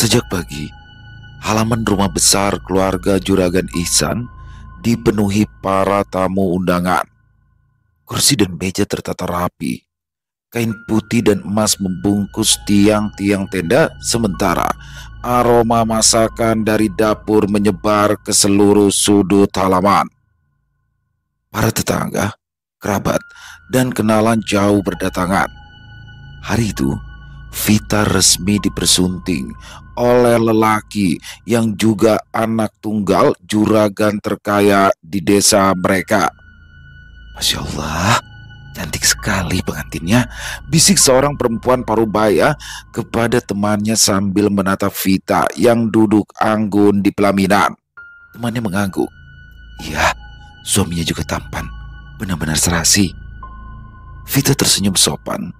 Sejak pagi, halaman rumah besar keluarga Juragan Ihsan dipenuhi para tamu undangan. Kursi dan meja tertata rapi. Kain putih dan emas membungkus tiang-tiang tenda, sementara aroma masakan dari dapur menyebar ke seluruh sudut halaman. Para tetangga, kerabat, dan kenalan jauh berdatangan. Hari itu, Vita resmi dipersunting oleh lelaki yang juga anak tunggal juragan terkaya di desa mereka. Masya Allah, cantik sekali pengantinnya, bisik seorang perempuan parubaya kepada temannya sambil menatap Vita yang duduk anggun di pelaminan. Temannya mengangguk. Iya, suaminya juga tampan, benar-benar serasi. Vita tersenyum sopan.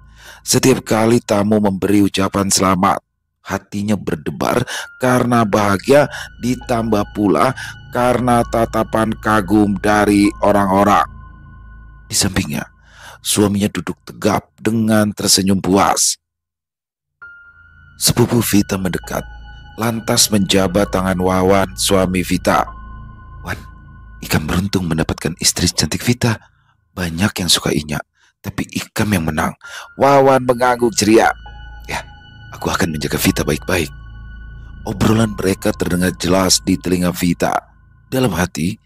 Setiap kali tamu memberi ucapan selamat, hatinya berdebar karena bahagia, ditambah pula karena tatapan kagum dari orang-orang. Di sampingnya, suaminya duduk tegap dengan tersenyum puas. Sepupu Vita mendekat, lantas menjabat tangan Wawan, suami Vita. Wan, Ikam beruntung mendapatkan istri cantik Vita. Banyak yang suka Inya, tapi Ikam yang menang. Wawan mengangguk ceria. Ya, aku akan menjaga Vita baik-baik. Obrolan mereka terdengar jelas di telinga Vita. Dalam hati,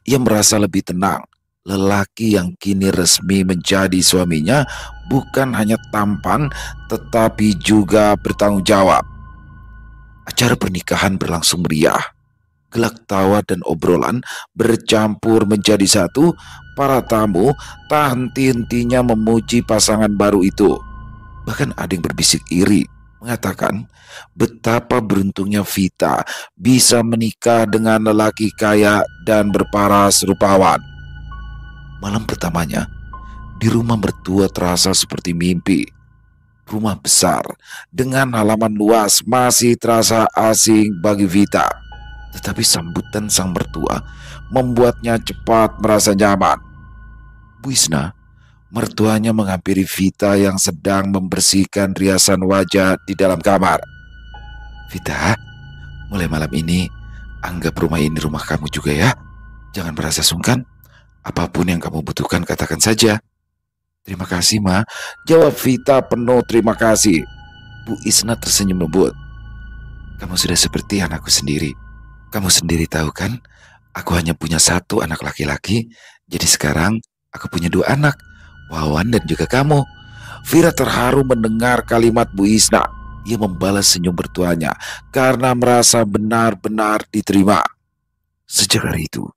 ia merasa lebih tenang. Lelaki yang kini resmi menjadi suaminya bukan hanya tampan, tetapi juga bertanggung jawab. Acara pernikahan berlangsung meriah. Gelak tawa dan obrolan bercampur menjadi satu. Para tamu tak henti-hentinya memuji pasangan baru itu. Bahkan ada yang berbisik iri, mengatakan betapa beruntungnya Vita bisa menikah dengan lelaki kaya dan berparas rupawan. Malam pertamanya, di rumah mertua terasa seperti mimpi. Rumah besar dengan halaman luas masih terasa asing bagi Vita. Tetapi sambutan sang mertua membuatnya cepat merasa nyaman. Bu Isna, mertuanya menghampiri Vita yang sedang membersihkan riasan wajah di dalam kamar. Vita, mulai malam ini anggap rumah ini rumah kamu juga ya. Jangan merasa sungkan. Apapun yang kamu butuhkan katakan saja. Terima kasih, Ma. Jawab Vita penuh terima kasih. Bu Isna tersenyum lembut. Kamu sudah seperti anakku sendiri. Kamu sendiri tahu kan, aku hanya punya satu anak laki-laki. Jadi sekarang aku punya dua anak, Wawan dan juga kamu. Vira terharu mendengar kalimat Bu Isna. Ia membalas senyum mertuanya karena merasa benar-benar diterima. Sejak hari itu,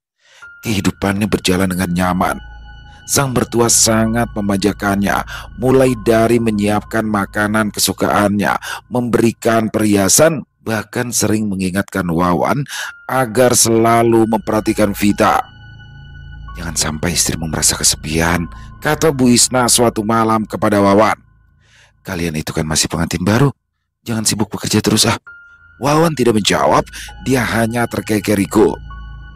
kehidupannya berjalan dengan nyaman. Sang mertua sangat memanjakannya, mulai dari menyiapkan makanan kesukaannya, memberikan perhiasan, bahkan sering mengingatkan Wawan agar selalu memperhatikan Vita. Jangan sampai istrimu merasa kesepian, kata Bu Isna suatu malam kepada Wawan. Kalian itu kan masih pengantin baru, jangan sibuk bekerja terus ah. Wawan tidak menjawab, dia hanya terkekeriku.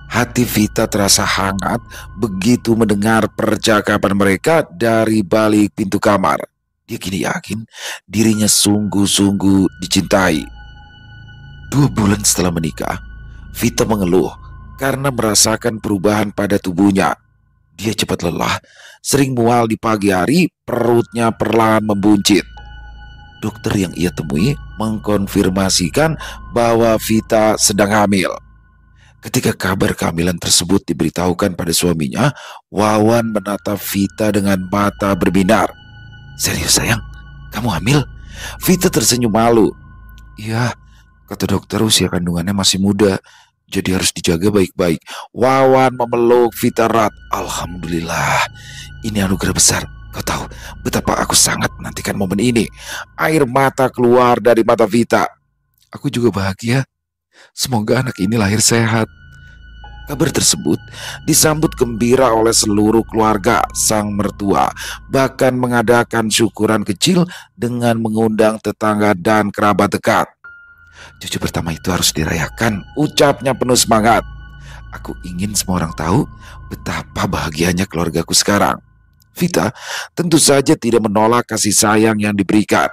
Hati Vita terasa hangat begitu mendengar percakapan mereka dari balik pintu kamar. Dia kini yakin dirinya sungguh-sungguh dicintai. 2 bulan setelah menikah, Vita mengeluh karena merasakan perubahan pada tubuhnya. Dia cepat lelah, sering mual di pagi hari, perutnya perlahan membuncit. Dokter yang ia temui mengkonfirmasikan bahwa Vita sedang hamil. Ketika kabar kehamilan tersebut diberitahukan pada suaminya, Wawan menatap Vita dengan mata berbinar. Serius sayang, kamu hamil? Vita tersenyum malu. Iya, kata dokter usia kandungannya masih muda, jadi harus dijaga baik-baik. Wawan memeluk Vita erat. Alhamdulillah, ini anugerah besar. Kau tahu betapa aku sangat menantikan momen ini. Air mata keluar dari mata Vita. Aku juga bahagia. Semoga anak ini lahir sehat. Kabar tersebut disambut gembira oleh seluruh keluarga sang mertua, bahkan mengadakan syukuran kecil dengan mengundang tetangga dan kerabat dekat. Cucu pertama itu harus dirayakan, ucapnya penuh semangat. Aku ingin semua orang tahu betapa bahagianya keluargaku sekarang. Vita tentu saja tidak menolak kasih sayang yang diberikan.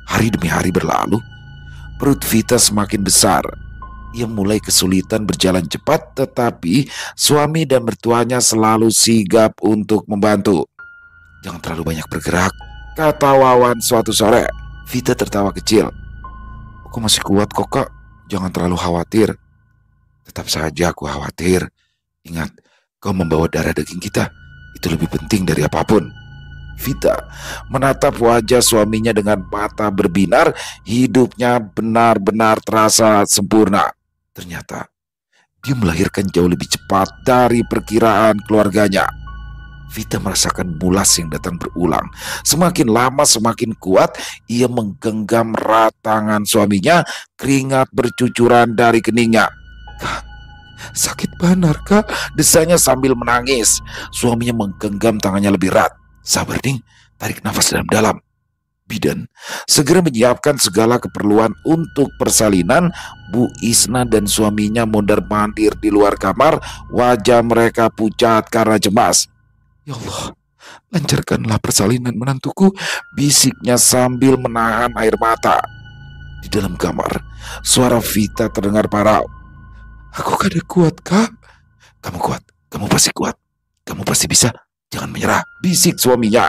Hari demi hari berlalu, Perut Vita semakin besar. Ia mulai kesulitan berjalan cepat, tetapi suami dan mertuanya selalu sigap untuk membantu. "Jangan terlalu banyak bergerak," kata Wawan suatu sore. Vita tertawa kecil. "Aku masih kuat kok, Kak. Jangan terlalu khawatir." "Tetap saja aku khawatir. Ingat, kau membawa darah daging kita. Itu lebih penting dari apapun." Vita menatap wajah suaminya dengan mata berbinar. Hidupnya benar-benar terasa sempurna. Ternyata dia melahirkan jauh lebih cepat dari perkiraan keluarganya. Vita merasakan mulas yang datang berulang. Semakin lama semakin kuat. Ia menggenggam erat tangan suaminya. Keringat bercucuran dari keningnya. "Kak, sakit benar, Kak," desanya sambil menangis. Suaminya menggenggam tangannya lebih erat. "Sabar, Ding. Tarik nafas dalam-dalam." Bidan segera menyiapkan segala keperluan untuk persalinan. Bu Isna dan suaminya mondar-mandir di luar kamar. Wajah mereka pucat karena cemas. "Ya Allah, lancarkanlah persalinan menantuku," bisiknya sambil menahan air mata. Di dalam kamar, suara Vita terdengar parau. "Aku kada kuat, Kak." "Kamu kuat, kamu pasti kuat. Kamu pasti bisa. Jangan menyerah," bisik suaminya.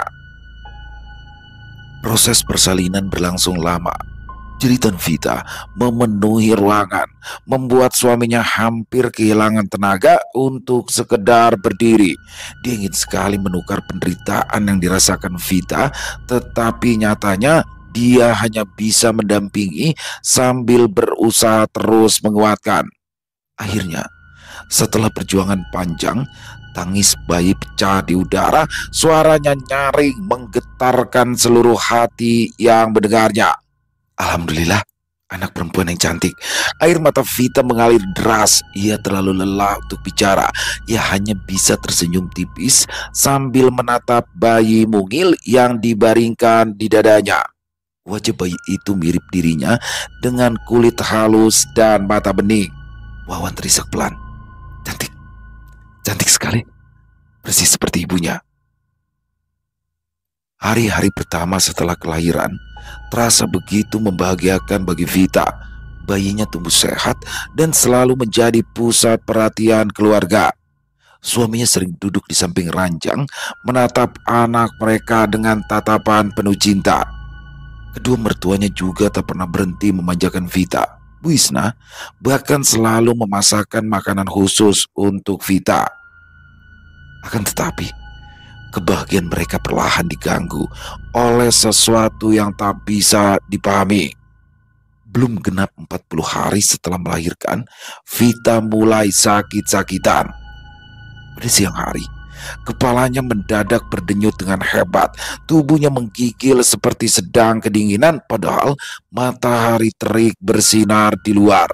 Proses persalinan berlangsung lama. Jeritan Vita memenuhi ruangan, membuat suaminya hampir kehilangan tenaga untuk sekedar berdiri. Dia ingin sekali menukar penderitaan yang dirasakan Vita, tetapi nyatanya dia hanya bisa mendampingi sambil berusaha terus menguatkan. Akhirnya, setelah perjuangan panjang, tangis bayi pecah di udara. Suaranya nyaring menggetarkan seluruh hati yang mendengarnya. "Alhamdulillah, anak perempuan yang cantik." Air mata Vita mengalir deras. Ia terlalu lelah untuk bicara. Ia hanya bisa tersenyum tipis sambil menatap bayi mungil yang dibaringkan di dadanya. Wajah bayi itu mirip dirinya dengan kulit halus dan mata bening. Wawan terisak pelan. "Cantik. Cantik sekali. Persis seperti ibunya." Hari-hari pertama setelah kelahiran terasa begitu membahagiakan bagi Vita. Bayinya tumbuh sehat dan selalu menjadi pusat perhatian keluarga. Suaminya sering duduk di samping ranjang, menatap anak mereka dengan tatapan penuh cinta. Kedua mertuanya juga tak pernah berhenti memanjakan Vita. Bu Isna bahkan selalu memasakkan makanan khusus untuk Vita. Akan tetapi, kebahagiaan mereka perlahan diganggu oleh sesuatu yang tak bisa dipahami. Belum genap 40 hari setelah melahirkan, Vita mulai sakit-sakitan. Pada siang hari, kepalanya mendadak berdenyut dengan hebat. Tubuhnya menggigil seperti sedang kedinginan, padahal matahari terik bersinar di luar.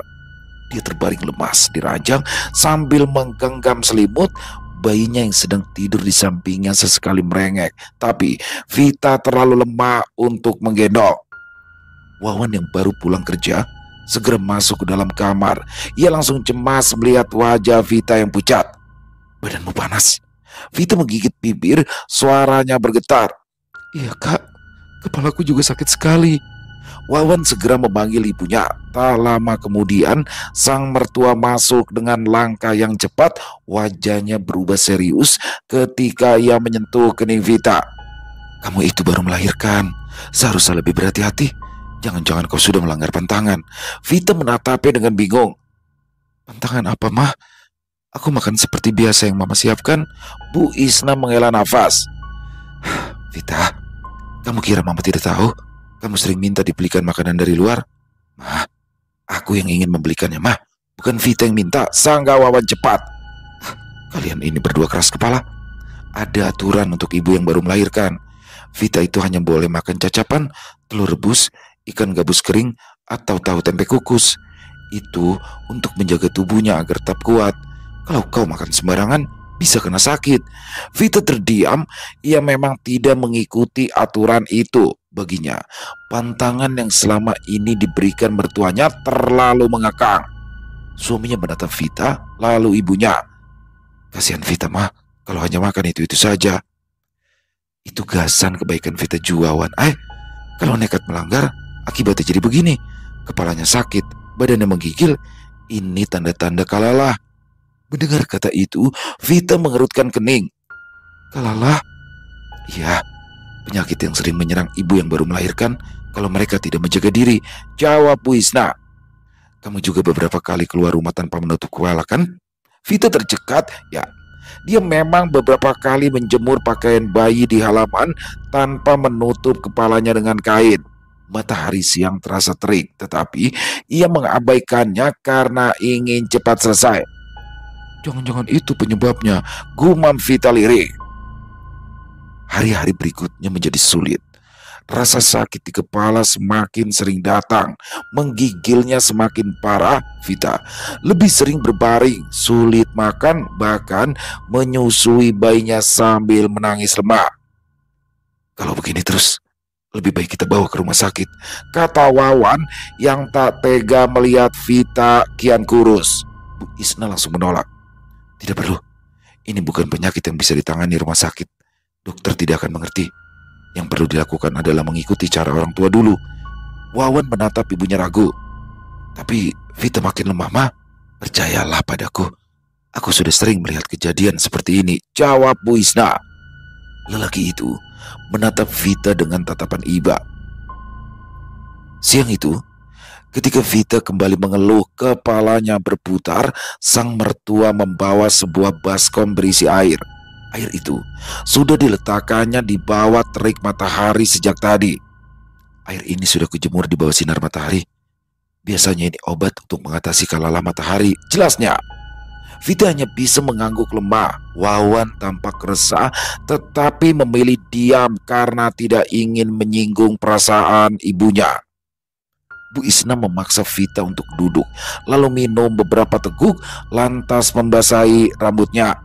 Dia terbaring lemas di ranjang sambil menggenggam selimut. Bayinya yang sedang tidur di sampingnya sesekali merengek, tapi Vita terlalu lemah untuk menggendong. Wawan yang baru pulang kerja segera masuk ke dalam kamar. Ia langsung cemas melihat wajah Vita yang pucat. "Badanmu panas." Vita menggigit bibir, suaranya bergetar. "Iya, Kak, kepalaku juga sakit sekali." Wawan segera memanggil ibunya. Tak lama kemudian, sang mertua masuk dengan langkah yang cepat. Wajahnya berubah serius ketika ia menyentuh kening Vita. "Kamu itu baru melahirkan. Seharusnya lebih berhati-hati. Jangan-jangan kau sudah melanggar pantangan." Vita menatapnya dengan bingung. "Pantangan apa, Mah? Aku makan seperti biasa yang Mama siapkan." Bu Isna menghela nafas. "Vita, kamu kira Mama tidak tahu? Kamu sering minta dibelikan makanan dari luar." "Mah, aku yang ingin membelikannya, Mah. Bukan Vita yang minta," sangga Wawan cepat. "Kalian ini berdua keras kepala. Ada aturan untuk ibu yang baru melahirkan. Vita itu hanya boleh makan cacapan, telur rebus, ikan gabus kering, atau tahu tempe kukus. Itu untuk menjaga tubuhnya agar tetap kuat. Kalau kau makan sembarangan, bisa kena sakit." Vita terdiam. Ia memang tidak mengikuti aturan itu. Baginya, pantangan yang selama ini diberikan mertuanya terlalu mengekang. Suaminya menatap Vita, lalu ibunya. "Kasihan Vita, Mah, kalau hanya makan itu saja." "Itu gasan kebaikan Vita juga, Wan. Kalau nekat melanggar, akibatnya jadi begini." Kepalanya sakit, badannya menggigil. Ini tanda-tanda kalalah. Mendengar kata itu, Vita mengerutkan kening. Kalalah? Ya, penyakit yang sering menyerang ibu yang baru melahirkan kalau mereka tidak menjaga diri, jawab Bu Isna. Kamu juga beberapa kali keluar rumah tanpa menutup kepala, kan? Vita tercekat. Ya, dia memang beberapa kali menjemur pakaian bayi di halaman tanpa menutup kepalanya dengan kain. Matahari siang terasa terik, tetapi ia mengabaikannya karena ingin cepat selesai. Jangan-jangan itu penyebabnya, gumam Vita lirik. Hari-hari berikutnya menjadi sulit. Rasa sakit di kepala semakin sering datang, menggigilnya semakin parah. Vita lebih sering berbaring, sulit makan, bahkan menyusui bayinya sambil menangis lemah. Kalau begini terus, lebih baik kita bawa ke rumah sakit, kata Wawan yang tak tega melihat Vita kian kurus. Bu Isna langsung menolak. Tidak perlu, ini bukan penyakit yang bisa ditangani rumah sakit. Dokter tidak akan mengerti. Yang perlu dilakukan adalah mengikuti cara orang tua dulu. Wawan menatap ibunya ragu. Tapi Vita makin lemah, Ma. Percayalah padaku. Aku sudah sering melihat kejadian seperti ini, jawab Bu Isna. Lelaki itu menatap Vita dengan tatapan iba. Siang itu, ketika Vita kembali mengeluh, kepalanya berputar, sang mertua membawa sebuah baskom berisi air. Air itu sudah diletakkannya di bawah terik matahari sejak tadi. Air ini sudah kujemur di bawah sinar matahari. Biasanya ini obat untuk mengatasi kalalah matahari, jelasnya. Vita hanya bisa mengangguk lemah. Wawan tampak resah, tetapi memilih diam karena tidak ingin menyinggung perasaan ibunya. Bu Isna memaksa Vita untuk duduk, lalu minum beberapa teguk, lantas membasahi rambutnya.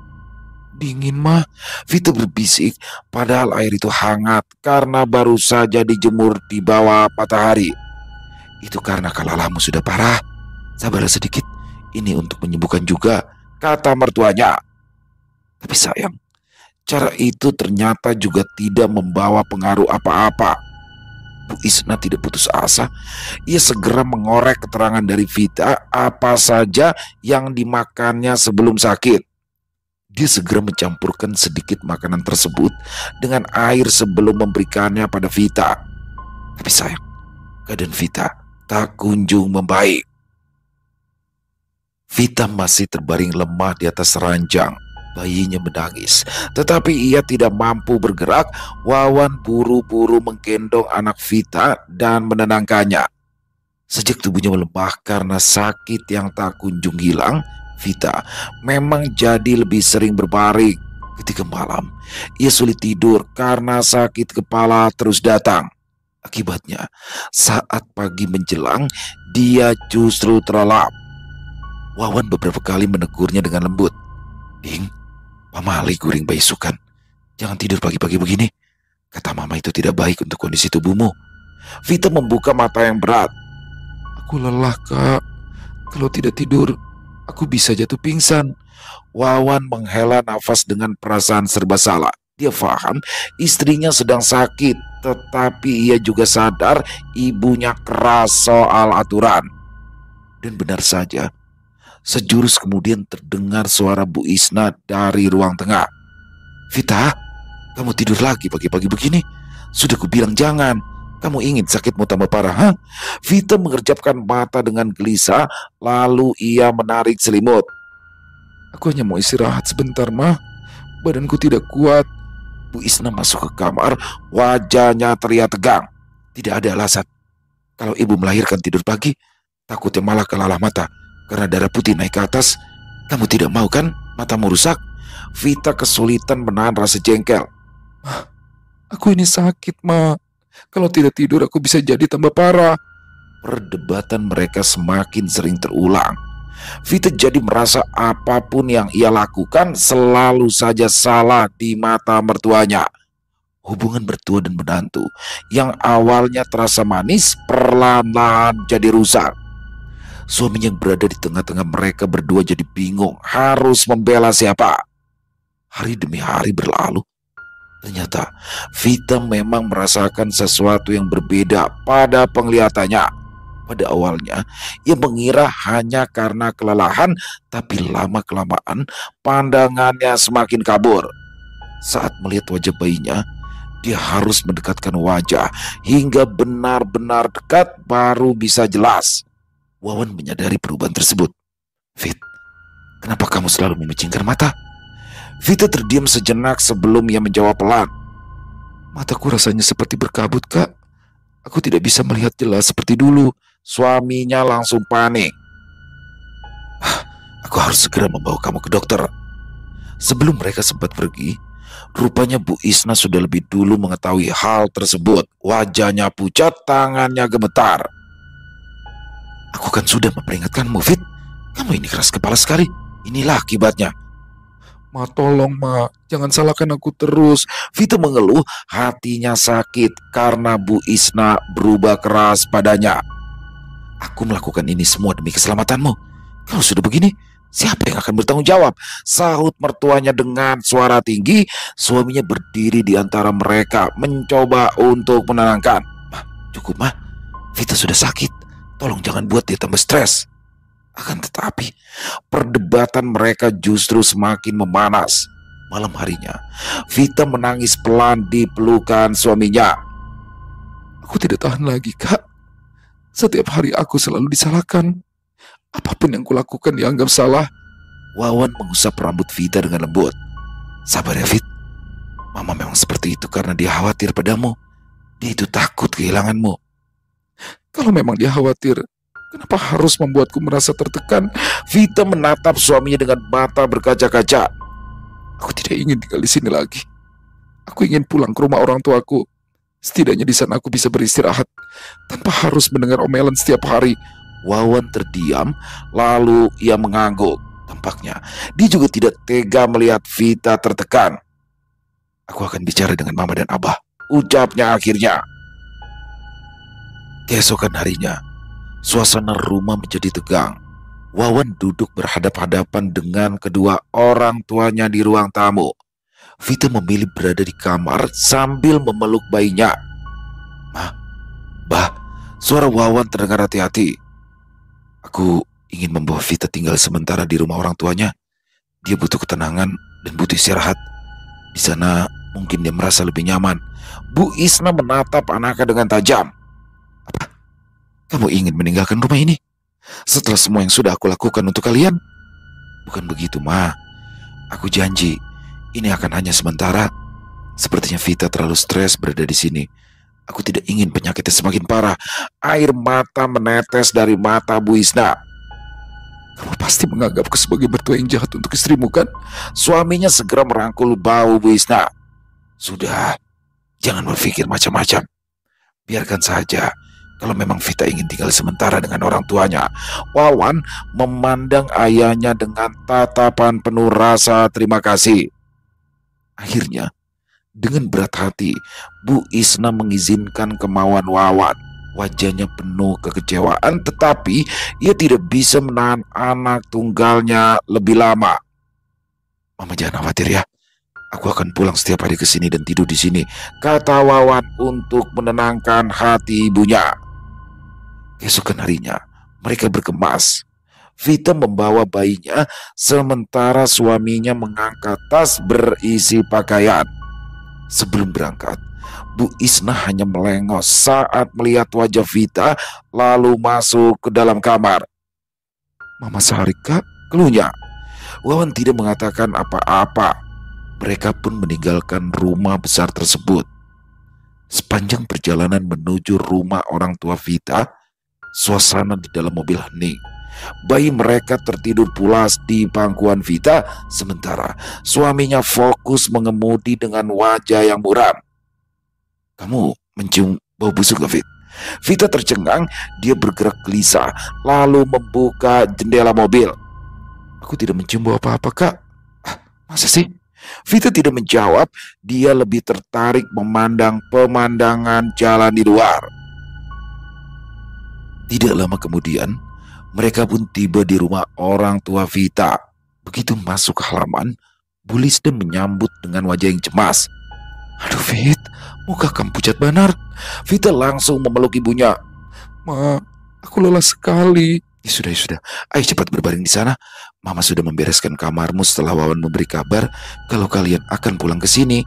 Dingin, mah, Vita berbisik, padahal air itu hangat karena baru saja dijemur di bawah matahari. Itu karena kalalahmu sudah parah. Sabarlah sedikit, ini untuk menyembuhkan juga, kata mertuanya. Tapi sayang, cara itu ternyata juga tidak membawa pengaruh apa-apa. Bu Isna tidak putus asa. Ia segera mengorek keterangan dari Vita apa saja yang dimakannya sebelum sakit. Dia segera mencampurkan sedikit makanan tersebut dengan air sebelum memberikannya pada Vita. Tapi sayang, keadaan Vita tak kunjung membaik. Vita masih terbaring lemah di atas ranjang. Bayinya menangis, tetapi ia tidak mampu bergerak. Wawan buru-buru menggendong anak Vita dan menenangkannya. Sejak tubuhnya melemah karena sakit yang tak kunjung hilang, Vita memang jadi lebih sering berbaring. Ketika malam, ia sulit tidur karena sakit kepala terus datang. Akibatnya, saat pagi menjelang, dia justru terlelap. Wawan beberapa kali menegurnya dengan lembut. Ding, pamali guring bayi sukan. Jangan tidur pagi-pagi begini. Kata mama itu tidak baik untuk kondisi tubuhmu. Vita membuka mata yang berat. Aku lelah, Kak. Kalau tidak tidur, aku bisa jatuh pingsan. Wawan menghela nafas dengan perasaan serba salah. Dia paham istrinya sedang sakit, tetapi ia juga sadar ibunya keras soal aturan. Dan benar saja, sejurus kemudian terdengar suara Bu Isna dari ruang tengah. Vita, kamu tidur lagi pagi-pagi begini? Sudah kubilang jangan. Kamu ingin sakitmu tambah parah, ha? Vita mengerjapkan mata dengan gelisah, lalu ia menarik selimut. Aku hanya mau istirahat sebentar, Mah. Badanku tidak kuat. Bu Isna masuk ke kamar, wajahnya terlihat tegang. Tidak ada alasan. Kalau ibu melahirkan tidur pagi, takutnya malah kalalah mata karena darah putih naik ke atas. Kamu tidak mau kan matamu rusak? Vita kesulitan menahan rasa jengkel. Aku ini sakit, Ma. Kalau tidak tidur aku bisa jadi tambah parah. Perdebatan mereka semakin sering terulang. Vita jadi merasa apapun yang ia lakukan selalu saja salah di mata mertuanya. Hubungan mertua dan menantu yang awalnya terasa manis perlahan-lahan jadi rusak. Suaminya yang berada di tengah-tengah mereka berdua jadi bingung harus membela siapa. Hari demi hari berlalu. Ternyata Vita memang merasakan sesuatu yang berbeda pada penglihatannya. Pada awalnya, ia mengira hanya karena kelelahan, tapi lama-kelamaan pandangannya semakin kabur. Saat melihat wajah bayinya, dia harus mendekatkan wajah hingga benar-benar dekat baru bisa jelas. Wawan menyadari perubahan tersebut. Fit, kenapa kamu selalu memicingkan mata? Vita terdiam sejenak sebelum ia menjawab pelan. Mataku rasanya seperti berkabut, Kak. Aku tidak bisa melihat jelas seperti dulu. Suaminya langsung panik. Aku harus segera membawa kamu ke dokter. Sebelum mereka sempat pergi, rupanya Bu Isna sudah lebih dulu mengetahui hal tersebut. Wajahnya pucat, tangannya gemetar. Aku kan sudah memperingatkanmu, Fit. Kamu ini keras kepala sekali. Inilah akibatnya. Ma, tolong, Ma. Jangan salahkan aku terus. Vita mengeluh, hatinya sakit karena Bu Isna berubah keras padanya. Aku melakukan ini semua demi keselamatanmu. Kalau sudah begini, siapa yang akan bertanggung jawab? Sahut mertuanya dengan suara tinggi. Suaminya berdiri di antara mereka, mencoba untuk menenangkan. Ma, cukup, Ma. Vita sudah sakit. Tolong jangan buat dia tambah stres. Akan tetapi, perdebatan mereka justru semakin memanas. Malam harinya, Vita menangis pelan di pelukan suaminya. Aku tidak tahan lagi, Kak. Setiap hari aku selalu disalahkan. Apapun yang kulakukan dianggap salah. Wawan mengusap rambut Vita dengan lembut. Sabar ya, Fit. Mama memang seperti itu karena dia khawatir padamu. Dia itu takut kehilanganmu. Kalau memang dia khawatir, kenapa harus membuatku merasa tertekan? Vita menatap suaminya dengan mata berkaca-kaca. Aku tidak ingin tinggal di sini lagi. Aku ingin pulang ke rumah orang tuaku. Setidaknya di sana aku bisa beristirahat tanpa harus mendengar omelan setiap hari. Wawan terdiam, lalu ia mengangguk. Tampaknya dia juga tidak tega melihat Vita tertekan. Aku akan bicara dengan Mama dan Abah, ucapnya akhirnya. Keesokan harinya, suasana rumah menjadi tegang. Wawan duduk berhadap-hadapan dengan kedua orang tuanya di ruang tamu. Vita memilih berada di kamar sambil memeluk bayinya. Ma, Bah, suara Wawan terdengar hati-hati. Aku ingin membawa Vita tinggal sementara di rumah orang tuanya. Dia butuh ketenangan dan butuh istirahat. Di sana mungkin dia merasa lebih nyaman. Bu Isna menatap anaknya dengan tajam. Apa? Kamu ingin meninggalkan rumah ini? Setelah semua yang sudah aku lakukan untuk kalian? Bukan begitu, Ma. Aku janji, ini akan hanya sementara. Sepertinya Vita terlalu stres berada di sini. Aku tidak ingin penyakitnya semakin parah. Air mata menetes dari mata Bu Isna. Kamu pasti menganggapku sebagai mertua yang jahat untuk istrimu, kan? Suaminya segera merangkul bahu Bu Isna. Sudah, jangan berpikir macam-macam. Biarkan saja. Kalau memang Vita ingin tinggal sementara dengan orang tuanya. Wawan memandang ayahnya dengan tatapan penuh rasa terima kasih. Akhirnya, dengan berat hati, Bu Isna mengizinkan kemauan Wawan. Wajahnya penuh kekecewaan, tetapi ia tidak bisa menahan anak tunggalnya lebih lama. Mama jangan khawatir ya. Aku akan pulang setiap hari ke sini dan tidur di sini, kata Wawan untuk menenangkan hati ibunya. Keesokan harinya, mereka berkemas. Vita membawa bayinya, sementara suaminya mengangkat tas berisi pakaian. Sebelum berangkat, Bu Isna hanya melengos saat melihat wajah Vita, lalu masuk ke dalam kamar. Mama Sarika, keluhnya. Wawan tidak mengatakan apa-apa. Mereka pun meninggalkan rumah besar tersebut. Sepanjang perjalanan menuju rumah orang tua Vita, suasana di dalam mobil hening. Bayi mereka tertidur pulas di pangkuan Vita, sementara suaminya fokus mengemudi dengan wajah yang muram. Kamu mencium bau busuk gak, Fit? Vita tercengang, dia bergerak gelisah, lalu membuka jendela mobil. Aku tidak mencium bau apa-apa, Kak. Masa sih? Vita tidak menjawab, dia lebih tertarik memandang pemandangan jalan di luar. Tidak lama kemudian, mereka pun tiba di rumah orang tua Vita. Begitu masuk ke halaman, Bu Lisda menyambut dengan wajah yang cemas. Aduh, Fit, muka kamu pucat banar. Vita langsung memeluk ibunya. Ma, Aku lelah sekali. Ya sudah. Ayo cepat berbaring di sana. Mama sudah membereskan kamarmu setelah Wawan memberi kabar kalau kalian akan pulang ke sini.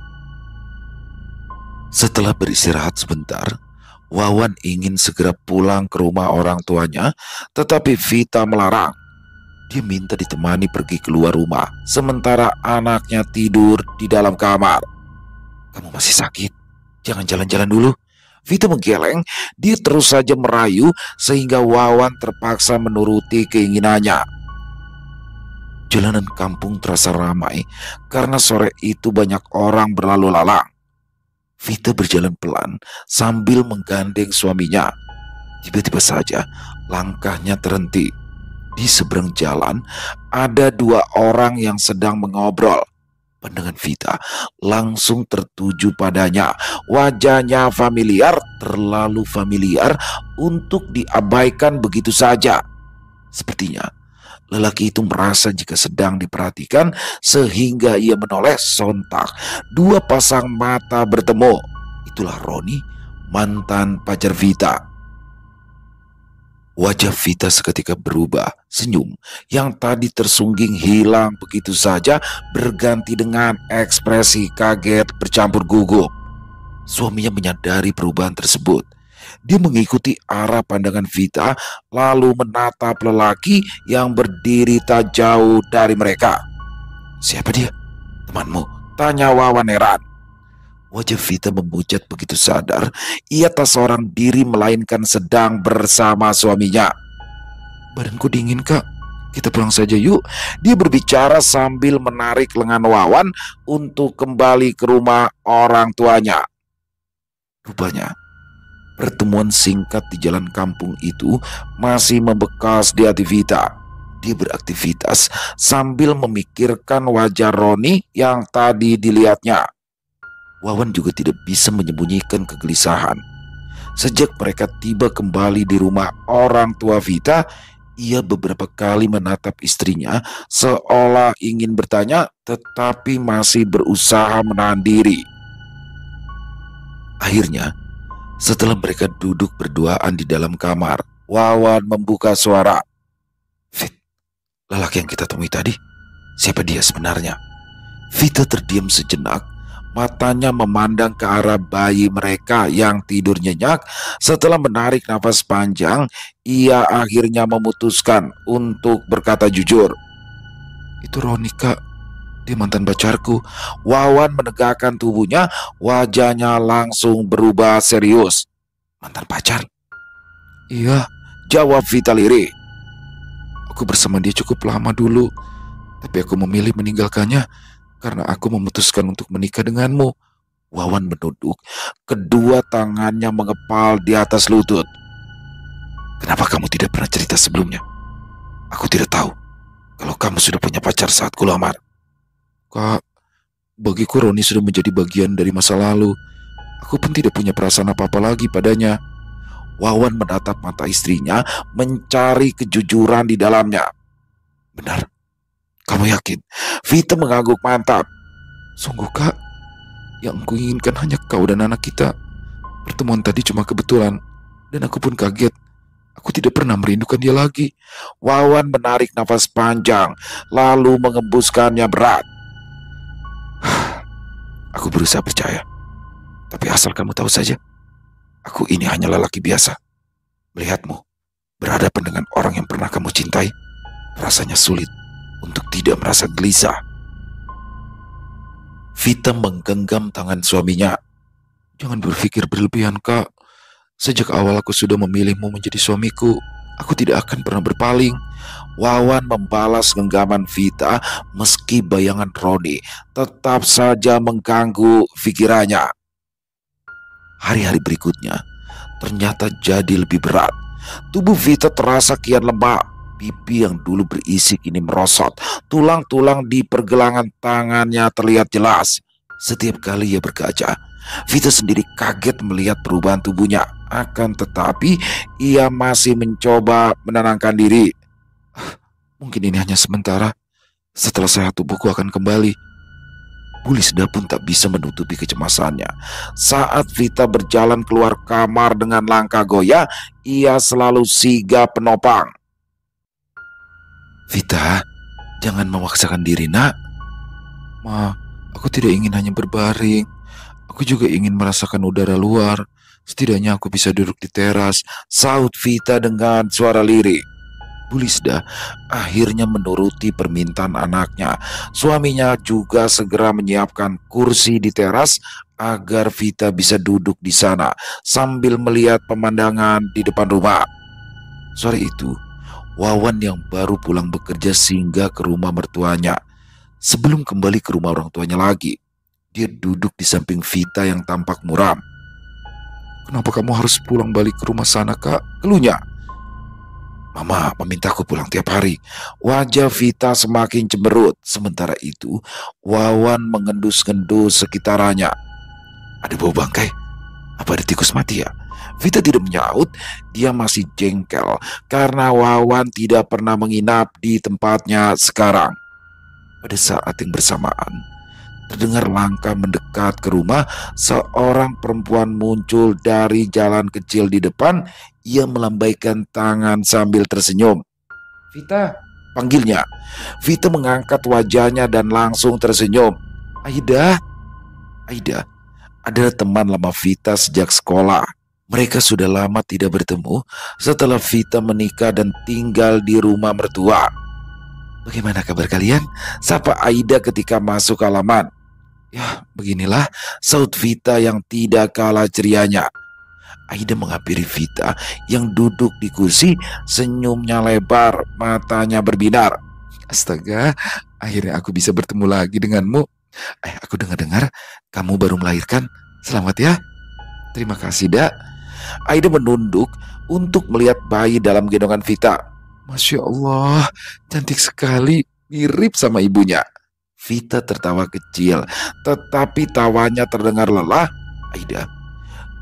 Setelah beristirahat sebentar, Wawan ingin segera pulang ke rumah orang tuanya, tetapi Vita melarang. Dia minta ditemani pergi keluar rumah, sementara anaknya tidur di dalam kamar. Kamu masih sakit? Jangan jalan-jalan dulu. Vita menggeleng, dia terus saja merayu sehingga Wawan terpaksa menuruti keinginannya. Jalanan kampung terasa ramai karena sore itu banyak orang berlalu lalang. Vita berjalan pelan sambil menggandeng suaminya. Tiba-tiba saja langkahnya terhenti. Di seberang jalan ada dua orang yang sedang mengobrol. Pandangan Vita langsung tertuju padanya. Wajahnya familiar, terlalu familiar untuk diabaikan begitu saja. Sepertinya lelaki itu merasa jika sedang diperhatikan sehingga ia menoleh. Sontak dua pasang mata bertemu. Itulah Roni, mantan pacar Vita. Wajah Vita seketika berubah. Senyum yang tadi tersungging hilang begitu saja, berganti dengan ekspresi kaget bercampur gugup. Suaminya menyadari perubahan tersebut. Dia mengikuti arah pandangan Vita, lalu menatap lelaki yang berdiri tak jauh dari mereka. Siapa dia? Temanmu? Tanya Wawan heran. Wajah Vita memucat begitu sadar ia tak seorang diri melainkan sedang bersama suaminya. Badanku dingin, Kak. Kita pulang saja yuk. Dia berbicara sambil menarik lengan Wawan untuk kembali ke rumah orang tuanya. Rupanya pertemuan singkat di jalan kampung itu masih membekas di hati Vita. Dia beraktivitas sambil memikirkan wajah Roni yang tadi dilihatnya. Wawan juga tidak bisa menyembunyikan kegelisahan. Sejak mereka tiba kembali di rumah orang tua Vita, ia beberapa kali menatap istrinya seolah ingin bertanya, tetapi masih berusaha menahan diri. Akhirnya, setelah mereka duduk berduaan di dalam kamar, Wawan membuka suara. Fit, lelaki yang kita temui tadi, siapa dia sebenarnya? Vita terdiam sejenak. Matanya memandang ke arah bayi mereka yang tidur nyenyak. Setelah menarik nafas panjang, ia akhirnya memutuskan untuk berkata jujur. Itu Roni, Kak. Dia mantan pacarku. Wawan menegakkan tubuhnya, wajahnya langsung berubah serius. Mantan pacar? Iya, jawab Vita lirih. Aku bersama dia cukup lama dulu, tapi aku memilih meninggalkannya karena aku memutuskan untuk menikah denganmu. Wawan menunduk, kedua tangannya mengepal di atas lutut. Kenapa kamu tidak pernah cerita sebelumnya? Aku tidak tahu kalau kamu sudah punya pacar saat kulamar. Kak, bagiku Roni sudah menjadi bagian dari masa lalu. Aku pun tidak punya perasaan apa-apa lagi padanya. Wawan menatap mata istrinya, mencari kejujuran di dalamnya. Benar? Kamu yakin? Vita mengangguk mantap. Sungguh, Kak, yang aku inginkan hanya kau dan anak kita. Pertemuan tadi cuma kebetulan, dan aku pun kaget. Aku tidak pernah merindukan dia lagi. Wawan menarik nafas panjang, lalu mengembuskannya berat. Aku berusaha percaya, tapi asal kamu tahu saja, aku ini hanya lelaki biasa. Melihatmu berhadapan dengan orang yang pernah kamu cintai, rasanya sulit untuk tidak merasa gelisah. Vita menggenggam tangan suaminya. Jangan berpikir berlebihan, Kak. Sejak awal aku sudah memilihmu menjadi suamiku. Aku tidak akan pernah berpaling. Wawan membalas genggaman Vita meski bayangan Roni tetap saja mengganggu pikirannya. Hari-hari berikutnya ternyata jadi lebih berat. Tubuh Vita terasa kian lemah. Pipi yang dulu berisik ini merosot. Tulang-tulang di pergelangan tangannya terlihat jelas. Setiap kali ia berkaca, Vita sendiri kaget melihat perubahan tubuhnya. Akan tetapi, ia masih mencoba menenangkan diri. Mungkin ini hanya sementara. Setelah sehat tubuhku akan kembali. Bu Lisda pun tak bisa menutupi kecemasannya. Saat Vita berjalan keluar kamar dengan langkah goyah, ia selalu sigap penopang. "Vita, jangan memaksakan diri, nak." "Ma, aku tidak ingin hanya berbaring. Aku juga ingin merasakan udara luar. Setidaknya aku bisa duduk di teras," saut Vita dengan suara lirih. Bu Lisda akhirnya menuruti permintaan anaknya. Suaminya juga segera menyiapkan kursi di teras agar Vita bisa duduk di sana sambil melihat pemandangan di depan rumah. Sore itu, Wawan yang baru pulang bekerja singgah ke rumah mertuanya. Sebelum kembali ke rumah orang tuanya lagi, dia duduk di samping Vita yang tampak muram. "Kenapa kamu harus pulang balik ke rumah sana, Kak?" keluhnya. "Mama memintaku pulang tiap hari." Wajah Vita semakin cemberut. Sementara itu, Wawan mengendus-endus sekitarannya. "Ada bau bangkai? Apa ada tikus mati ya?" Vita tidak menyaut. Dia masih jengkel karena Wawan tidak pernah menginap di tempatnya sekarang. Pada saat yang bersamaan, terdengar langkah mendekat ke rumah. Seorang perempuan muncul dari jalan kecil di depan. Ia melambaikan tangan sambil tersenyum. "Vita," panggilnya. Vita mengangkat wajahnya dan langsung tersenyum. "Aida." Aida adalah teman lama Vita sejak sekolah. Mereka sudah lama tidak bertemu setelah Vita menikah dan tinggal di rumah mertua. "Bagaimana kabar kalian?" sapa Aida ketika masuk halaman. "Ya, beginilah," saut Vita yang tidak kalah cerianya. Aida menghampiri Vita yang duduk di kursi, senyumnya lebar, matanya berbinar. "Astaga, akhirnya aku bisa bertemu lagi denganmu. Aku dengar-dengar kamu baru melahirkan. Selamat ya." "Terima kasih, Dak." Aida menunduk untuk melihat bayi dalam gendongan Vita. "Masya Allah, cantik sekali, mirip sama ibunya." Vita tertawa kecil, tetapi tawanya terdengar lelah. Aida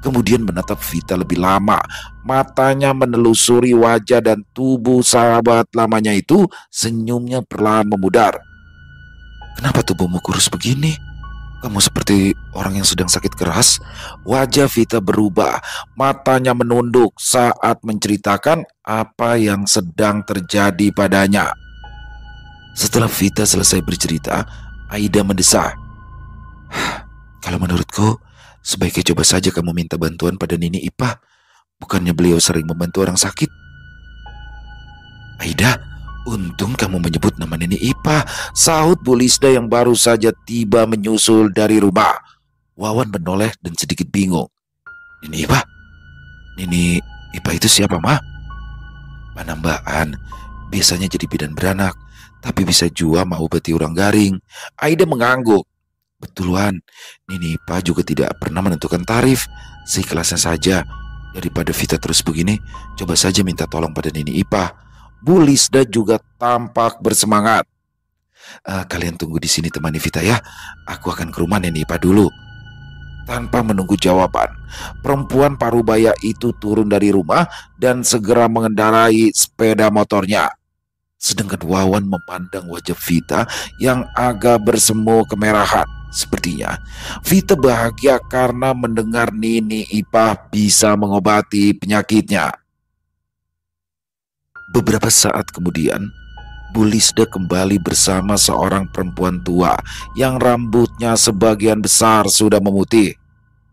kemudian menatap Vita lebih lama. Matanya menelusuri wajah dan tubuh sahabat lamanya itu. Senyumnya perlahan memudar. "Kenapa tubuhmu kurus begini? Kamu seperti orang yang sedang sakit keras." Wajah Vita berubah. Matanya menunduk saat menceritakan apa yang sedang terjadi padanya. Setelah Vita selesai bercerita, Aida mendesah. "Kalau menurutku, sebaiknya coba saja kamu minta bantuan pada Nini Ipah. Bukannya beliau sering membantu orang sakit." "Aida, untung kamu menyebut nama Nini Ipah," sahut Bu Lisda yang baru saja tiba menyusul dari rumah. Wawan menoleh dan sedikit bingung. "Nini Ipah? Nini Ipah itu siapa, Ma?" "Panambaan, biasanya jadi bidan beranak, tapi bisa juga mau obati orang garing." Aida mengangguk. "Betul, Wan. Nini Ipah juga tidak pernah menentukan tarif. Seikhlasnya saja. Daripada Vita terus begini, coba saja minta tolong pada Nini Ipah." Bu Lisda juga tampak bersemangat. Kalian tunggu di sini temani Vita ya. Aku akan ke rumah Nini Ipah dulu." Tanpa menunggu jawaban, perempuan parubaya itu turun dari rumah dan segera mengendarai sepeda motornya. Sedangkan Wawan memandang wajah Vita yang agak bersemu kemerahan. Sepertinya Vita bahagia karena mendengar Nini Ipah bisa mengobati penyakitnya. Beberapa saat kemudian, Bu Lisda kembali bersama seorang perempuan tua yang rambutnya sebagian besar sudah memutih.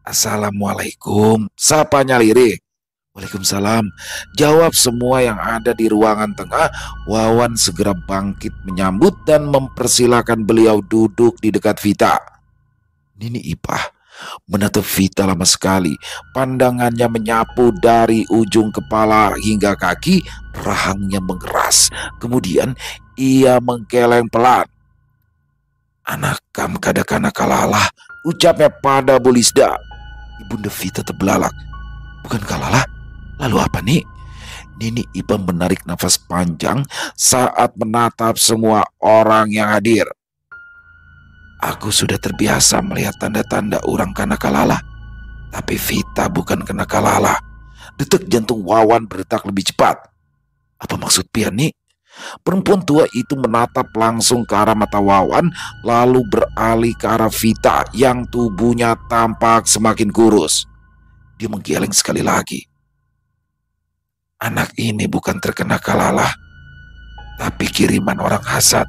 "Assalamualaikum," sapanya lirih. "Waalaikumsalam," jawab semua yang ada di ruangan tengah. Wawan segera bangkit menyambut dan mempersilahkan beliau duduk di dekat Vita. Nini Ipah menatap Vita lama sekali. Pandangannya menyapu dari ujung kepala hingga kaki. Rahangnya mengeras. Kemudian ia menggeleng pelan. "Anakam kadakana kalalah," ucapnya pada Bu Lisda. Ibunda Vita terbelalak. "Bukan kalalah? Lalu apa nih?" Nini Ipah menarik nafas panjang saat menatap semua orang yang hadir. "Aku sudah terbiasa melihat tanda-tanda orang kena kalalah. Tapi Vita bukan kena kalalah." Detak jantung Wawan berdetak lebih cepat. "Apa maksud pian nih?" Perempuan tua itu menatap langsung ke arah mata Wawan, lalu beralih ke arah Vita yang tubuhnya tampak semakin kurus. Dia menggeleng sekali lagi. Anak ini bukan terkena kalalah, tapi kiriman orang hasad.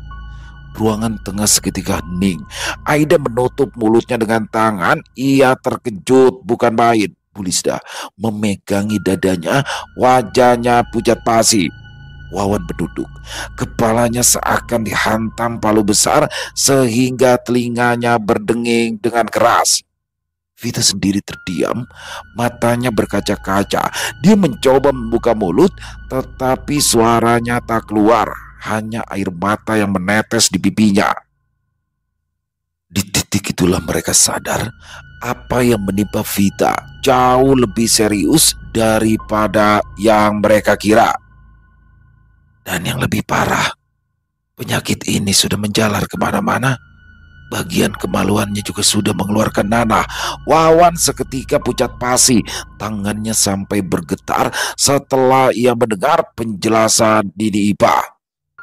Ruangan tengah seketika hening. Aida menutup mulutnya dengan tangan. Ia terkejut bukan main. Bulisda memegangi dadanya, wajahnya pucat pasi. Wawan berduduk, kepalanya seakan dihantam palu besar sehingga telinganya berdenging dengan keras. Vita sendiri terdiam, matanya berkaca-kaca. Dia mencoba membuka mulut, tetapi suaranya tak keluar, hanya air mata yang menetes di pipinya. Di titik itulah mereka sadar apa yang menimpa Vita jauh lebih serius daripada yang mereka kira. Dan yang lebih parah, penyakit ini sudah menjalar kemana-mana. Bagian kemaluannya juga sudah mengeluarkan nanah. Wawan seketika pucat pasi, tangannya sampai bergetar setelah ia mendengar penjelasan Nini Ipa.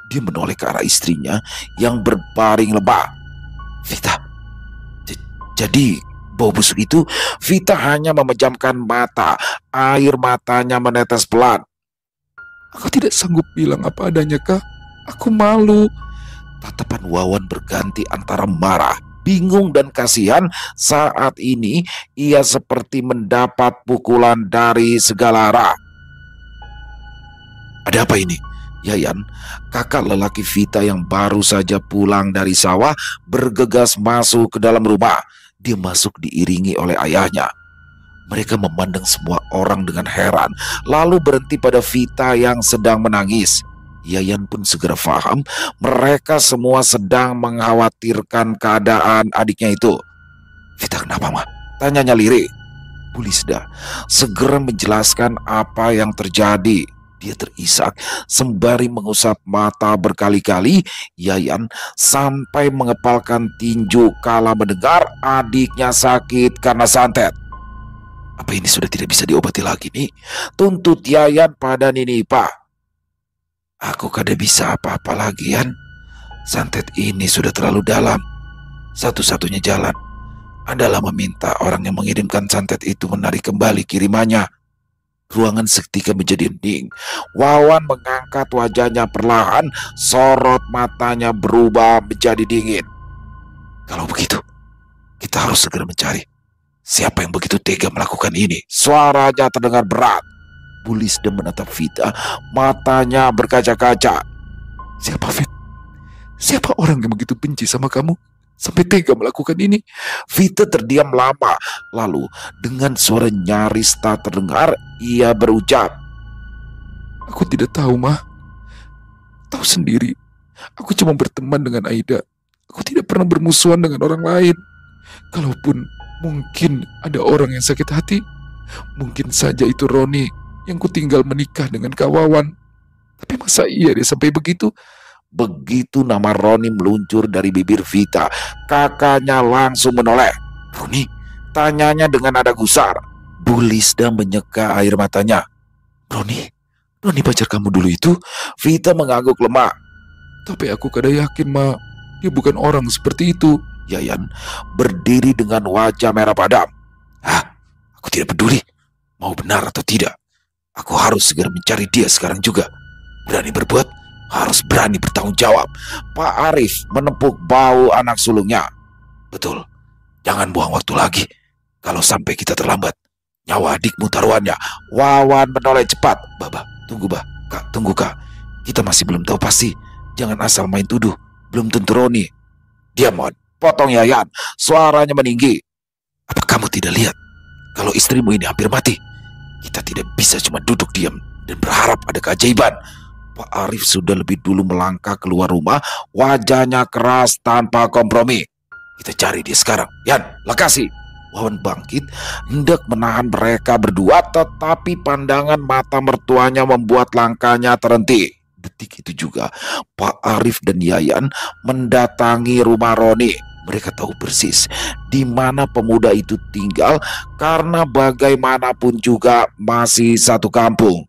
Dia menoleh ke arah istrinya yang berbaring lemah. Vita, jadi bau busuk itu? Vita hanya memejamkan mata, air matanya menetes pelan. Aku tidak sanggup bilang apa adanya, Kak. Aku malu. Tatapan Wawan berganti antara marah, bingung, dan kasihan. Saat ini ia seperti mendapat pukulan dari segala arah. Ada apa ini? Yayan, kakak lelaki Vita yang baru saja pulang dari sawah, bergegas masuk ke dalam rumah. Dia masuk diiringi oleh ayahnya. Mereka memandang semua orang dengan heran, lalu berhenti pada Vita yang sedang menangis. Yayan pun segera paham mereka semua sedang mengkhawatirkan keadaan adiknya itu. Vita kenapa, Ma? Tanyanya lirih. Bulisda segera menjelaskan apa yang terjadi. Dia terisak sembari mengusap mata berkali-kali. Yayan sampai mengepalkan tinju kala mendengar adiknya sakit karena santet. Apa ini sudah tidak bisa diobati lagi nih? Tuntut Yayan pada Nini Ipa. Aku kada bisa apa-apa lagi, Yan. Santet ini sudah terlalu dalam. Satu-satunya jalan adalah meminta orang yang mengirimkan santet itu menarik kembali kirimannya. Ruangan seketika menjadi hening. Wawan mengangkat wajahnya perlahan, sorot matanya berubah menjadi dingin. Kalau begitu, kita harus segera mencari siapa yang begitu tega melakukan ini. Suaranya terdengar berat. Bulisda menatap Vita, matanya berkaca-kaca. Siapa, Fit? Siapa orang yang begitu benci sama kamu sampai tega melakukan ini? Vita terdiam lama, lalu dengan suara nyaris tak terdengar, ia berucap. Aku tidak tahu, Ma. Tahu sendiri, aku cuma berteman dengan Aida. Aku tidak pernah bermusuhan dengan orang lain. Kalaupun mungkin ada orang yang sakit hati, mungkin saja itu Roni yang kutinggal menikah dengan Kak Wawan. Tapi masa iya dia sampai begitu? Begitu nama Roni meluncur dari bibir Vita, kakaknya langsung menoleh. Roni? Tanyanya dengan nada gusar. Bulisda menyeka air matanya. Roni pacar kamu dulu itu? Vita mengangguk lemah. Tapi aku kada yakin, Ma. Dia bukan orang seperti itu. Yayan berdiri dengan wajah merah padam. Aku tidak peduli mau benar atau tidak. Aku harus segera mencari dia sekarang juga. Berani berbuat, harus berani bertanggung jawab. Pak Arif menepuk bahu anak sulungnya. Betul, jangan buang waktu lagi. Kalau sampai kita terlambat, nyawa adikmu taruhannya. Wawan menoleh cepat. Baba, tunggu, Bah. Kak, tunggu, Kak. Kita masih belum tahu pasti. Jangan asal main tuduh. Belum tentu Roni. Diam, Mon. Potong Yayan. Suaranya meninggi. Apa kamu tidak lihat kalau istrimu ini hampir mati? Kita tidak bisa cuma duduk diam dan berharap ada keajaiban. Pak Arif sudah lebih dulu melangkah keluar rumah, wajahnya keras tanpa kompromi. Kita cari dia sekarang. Yan, lokasi. Wawan bangkit, hendak menahan mereka berdua, tetapi pandangan mata mertuanya membuat langkahnya terhenti. Detik itu juga, Pak Arif dan Yayan mendatangi rumah Roni. Mereka tahu persis di mana pemuda itu tinggal karena bagaimanapun juga masih satu kampung.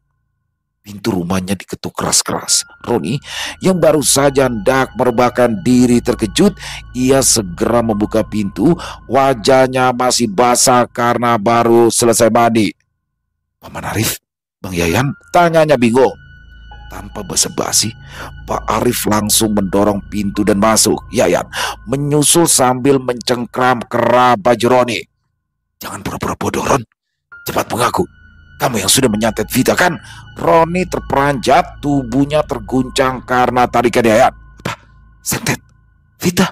Pintu rumahnya diketuk keras-keras. Roni yang baru saja hendak merebahkan diri terkejut. Ia segera membuka pintu. Wajahnya masih basah karena baru selesai mandi. "Paman Arif, Bang Yayan?" tanyanya bingung. Tanpa basa-basi, Pak Arif langsung mendorong pintu dan masuk. Yayan menyusul sambil mencengkram kera baju Roni. "Jangan pura-pura bodoh, Ron. Cepat mengaku. Kamu yang sudah menyantet Vita kan?" Roni terperanjat, tubuhnya terguncang karena tarikan Yayan. "Apa? Santet? Vita?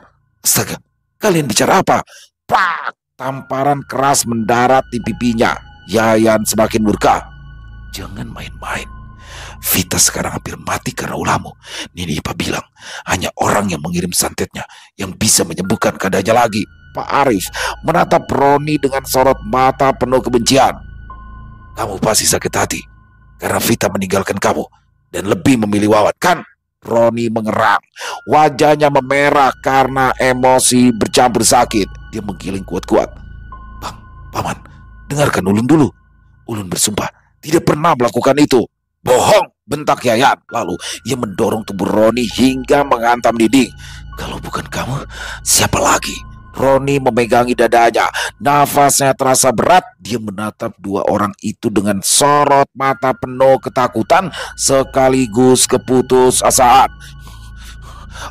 Astaga, kalian bicara apa?" Pak! Tamparan keras mendarat di pipinya. Yayan semakin murka. "Jangan main-main. Vita sekarang hampir mati karena ulahmu. Nini Ipa bilang hanya orang yang mengirim santetnya yang bisa menyembuhkan keadaannya lagi." Pak Arif menatap Roni dengan sorot mata penuh kebencian. "Kamu pasti sakit hati karena Vita meninggalkan kamu dan lebih memilih Wawan, kan?" Roni mengerang. Wajahnya memerah karena emosi bercampur sakit. Dia menggiling kuat-kuat. "Bang, Paman, dengarkan Ulun dulu. Ulun bersumpah tidak pernah melakukan itu." "Bohong!" bentak Yayan. Lalu ia mendorong tubuh Roni hingga menghantam dinding. "Kalau bukan kamu, siapa lagi?" Roni memegangi dadanya. Nafasnya terasa berat. Dia menatap dua orang itu dengan sorot mata penuh ketakutan sekaligus keputusasaan.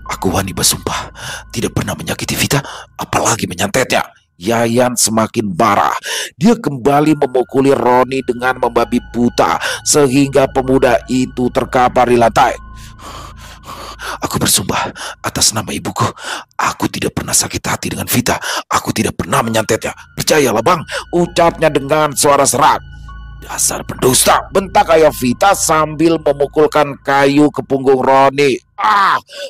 "Aku wani bersumpah tidak pernah menyakiti Vita, apalagi menyantetnya." Yayan semakin marah. Dia kembali memukuli Roni dengan membabi buta sehingga pemuda itu terkapar di lantai. "Aku bersumpah atas nama ibuku, aku tidak pernah sakit hati dengan Vita. Aku tidak pernah menyantetnya. Percayalah, Bang," ucapnya dengan suara serak. "Dasar pendusta!" bentak ayah Vita sambil memukulkan kayu ke punggung Roni.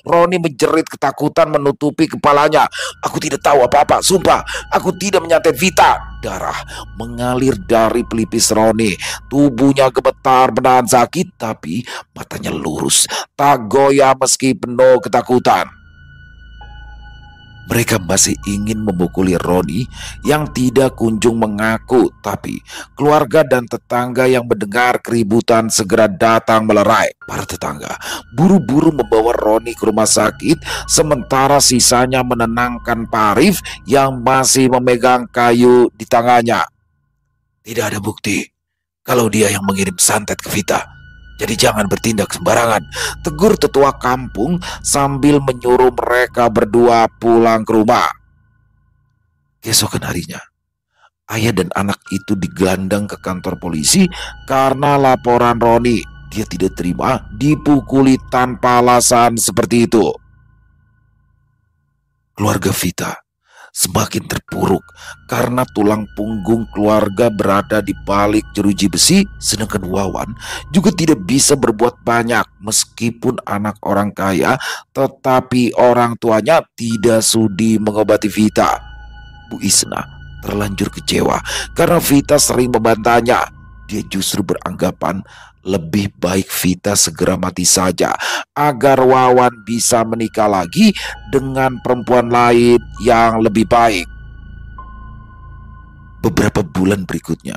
Roni menjerit ketakutan menutupi kepalanya. "Aku tidak tahu apa-apa, sumpah. Aku tidak menyantet Vita." Darah mengalir dari pelipis Roni. Tubuhnya gemetar menahan sakit, tapi matanya lurus, tak goyah meski penuh ketakutan. Mereka masih ingin memukuli Roni yang tidak kunjung mengaku, tapi keluarga dan tetangga yang mendengar keributan segera datang melerai. Para tetangga buru-buru membawa Roni ke rumah sakit, sementara sisanya menenangkan Pak Arif yang masih memegang kayu di tangannya. "Tidak ada bukti kalau dia yang mengirim santet ke Vita. Jadi jangan bertindak sembarangan," tegur tetua kampung sambil menyuruh mereka berdua pulang ke rumah. Keesokan harinya, ayah dan anak itu digelandang ke kantor polisi karena laporan Roni. Dia tidak terima dipukuli tanpa alasan seperti itu. Keluarga Vita semakin terpuruk karena tulang punggung keluarga berada di balik jeruji besi, sedangkan Wawan juga tidak bisa berbuat banyak meskipun anak orang kaya, tetapi orang tuanya tidak sudi mengobati Vita. Bu Isna terlanjur kecewa karena Vita sering membantahnya. Dia justru beranggapan lebih baik Vita segera mati saja agar Wawan bisa menikah lagi dengan perempuan lain yang lebih baik. Beberapa bulan berikutnya,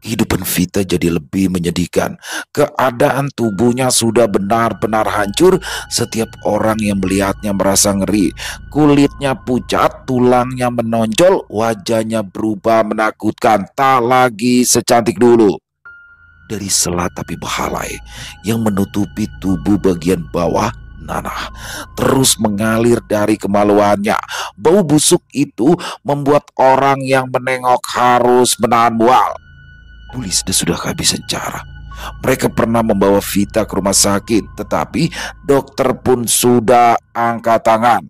kehidupan Vita jadi lebih menyedihkan. Keadaan tubuhnya sudah benar-benar hancur. Setiap orang yang melihatnya merasa ngeri. Kulitnya pucat, tulangnya menonjol, wajahnya berubah menakutkan, tak lagi secantik dulu. Dari sela tapi behalai yang menutupi tubuh bagian bawah, nanah terus mengalir dari kemaluannya. Bau busuk itu membuat orang yang menengok harus menahan mual. Polis sudah kehabisan cara. Mereka pernah membawa Vita ke rumah sakit, tetapi dokter pun sudah angkat tangan.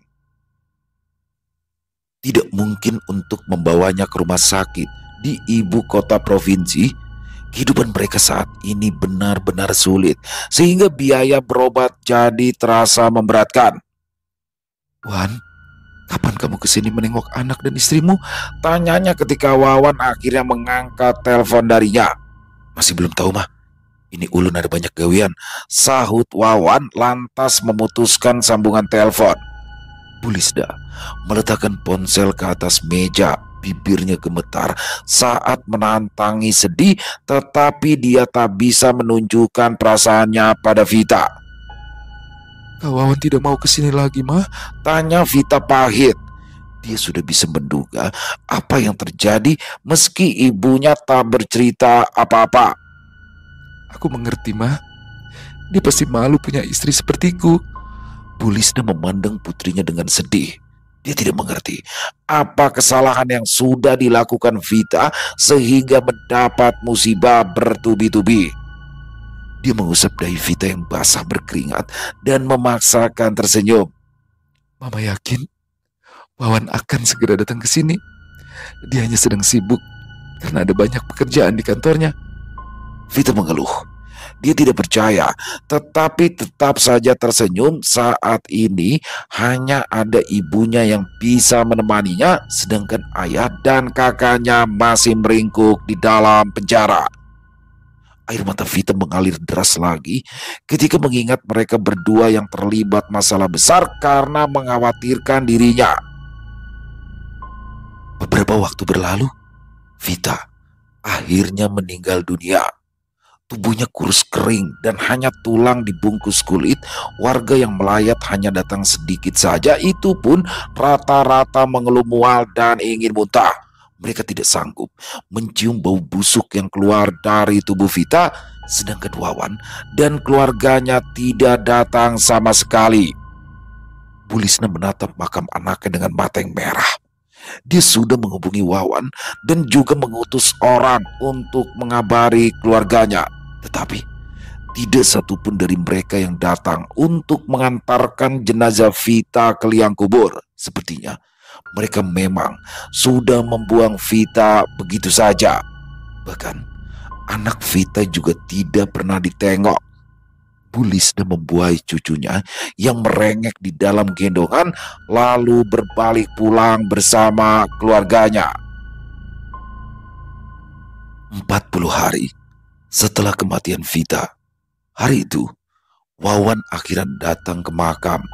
Tidak mungkin untuk membawanya ke rumah sakit di ibu kota provinsi. Kehidupan mereka saat ini benar-benar sulit, sehingga biaya berobat jadi terasa memberatkan. "Wan, kapan kamu kesini menengok anak dan istrimu?" tanyanya ketika Wawan akhirnya mengangkat telepon darinya. "Masih belum tahu, mah. Ini ulun ada banyak gawian," sahut Wawan lantas memutuskan sambungan telepon. Bulisda meletakkan ponsel ke atas meja. Bibirnya gemetar saat menahan tangis sedih, tetapi dia tak bisa menunjukkan perasaannya pada Vita. Kak Wawan tidak mau kesini lagi, Ma? Tanya Vita pahit. Dia sudah bisa menduga apa yang terjadi meski ibunya tak bercerita apa-apa. Aku mengerti, Ma. Dia pasti malu punya istri sepertiku. Bu Lisna memandang putrinya dengan sedih. Dia tidak mengerti apa kesalahan yang sudah dilakukan Vita sehingga mendapat musibah bertubi-tubi. Dia mengusap dahi Vita yang basah berkeringat dan memaksakan tersenyum. Mama yakin Wawan akan segera datang ke sini. Dia hanya sedang sibuk karena ada banyak pekerjaan di kantornya. Vita mengeluh. Dia tidak percaya, tetapi tetap saja tersenyum saat ini hanya ada ibunya yang bisa menemaninya, sedangkan ayah dan kakaknya masih meringkuk di dalam penjara. Air mata Vita mengalir deras lagi ketika mengingat mereka berdua yang terlibat masalah besar karena mengkhawatirkan dirinya. Beberapa waktu berlalu, Vita akhirnya meninggal dunia. Tubuhnya kurus kering dan hanya tulang dibungkus kulit. Warga yang melayat hanya datang sedikit saja, itu pun rata-rata mengeluh mual dan ingin muntah. Mereka tidak sanggup mencium bau busuk yang keluar dari tubuh Vita, sedangkan Wawan dan keluarganya tidak datang sama sekali. Bu Lisna menatap makam anaknya dengan mata yang merah. Dia sudah menghubungi Wawan dan juga mengutus orang untuk mengabari keluarganya. Tetapi tidak satupun dari mereka yang datang untuk mengantarkan jenazah Vita ke liang kubur. Sepertinya mereka memang sudah membuang Vita begitu saja. Bahkan anak Vita juga tidak pernah ditengok. Bu Lisna membuai cucunya yang merengek di dalam gendongan lalu berbalik pulang bersama keluarganya. 40 hari setelah kematian Vita, hari itu Wawan akhirnya datang ke makam.